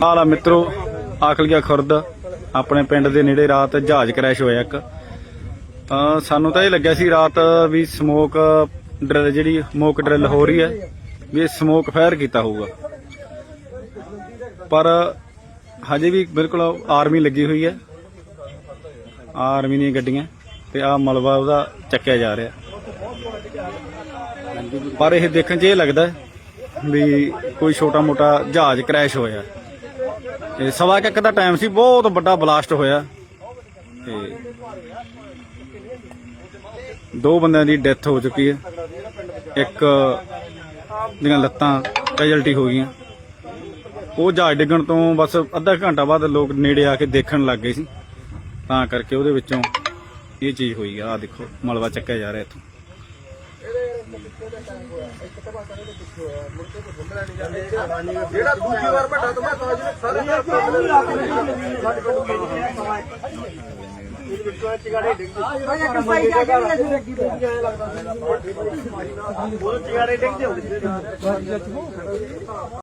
ਹਾਲਾ ਮਿੱਤਰੋ ਆਖਲੀਆ ਖੁਰਦ ਆਪਣੇ ਪਿੰਡ ਦੇ ਨੇੜੇ ਰਾਤ ਜਹਾਜ਼ ਕ੍ਰੈਸ਼ ਹੋਇਆ ਇੱਕ। ਸਾਨੂੰ ਤਾਂ ਇਹ ਲੱਗਿਆ ਸੀ ਰਾਤ ਵੀ ਸਮੋਕ ਡਰਿਲ ਜਿਹੜੀ ਸਮੋਕ ਡਰਿਲ ਹੋ ਰਹੀ ਹੈ ਵੀ ਸਮੋਕ ਫਾਇਰ ਕੀਤਾ ਹੋਊਗਾ, ਪਰ ਹਜੇ ਵੀ ਬਿਲਕੁਲ ਆਰਮੀ ਲੱਗੀ ਹੋਈ ਹੈ, ਆਰਮੀ ਦੀਆਂ ਗੱਡੀਆਂ ਤੇ ਆਹ ਮਲਬਾ ਉਹਦਾ ਚੱਕਿਆ ਜਾ ਰਿਹਾ। ਪਰ ਇਹ ਦੇਖਣ 'ਚ ਇਹ ਲੱਗਦਾ ਵੀ ਕੋਈ ਛੋਟਾ ਮੋਟਾ ਜਹਾਜ਼ ਕ੍ਰੈਸ਼ ਹੋਇਆ। ਤੇ 1:15 ਦਾ ਟਾਈਮ ਸੀ, ਬਹੁਤ ਵੱਡਾ ਬਲਾਸਟ ਹੋਇਆ ਤੇ 2 ਬੰਦਿਆਂ ਦੀ ਡੈਥ ਹੋ ਚੁੱਕੀ ਹੈ, ਇੱਕ ਦੀਆਂ ਲੱਤਾਂ ਕੈਜੁਅਲਟੀ ਹੋ ਗਈਆਂ। ਉਹ ਜਹਾਜ਼ ਡਿੱਗਣ ਤੋਂ ਬਸ ਅੱਧਾ ਘੰਟਾ ਬਾਅਦ ਲੋਕ ਨੇੜੇ ਆ ਕੇ ਦੇਖਣ ਲੱਗ ਗਏ ਸੀ, ਤਾਂ ਕਰਕੇ ਉਹਦੇ ਵਿੱਚੋਂ ਇਹ ਚੀਜ਼ ਹੋਈ ਆ। ਆਹ ਦੇਖੋ ਮਲਬਾ ਚੱਕਿਆ ਜਾ ਰਿਹਾ ਇੱਥੋਂ। ਜਿਹੜਾ ਦੂਜੀ ਵਾਰ ਵੱਡਾ ਤਾਂ ਮੈਂ ਸਾਰੇ ਚਿਗਾੜੇ ਡਿੱਗਦੇ ਹੁੰਦੇ।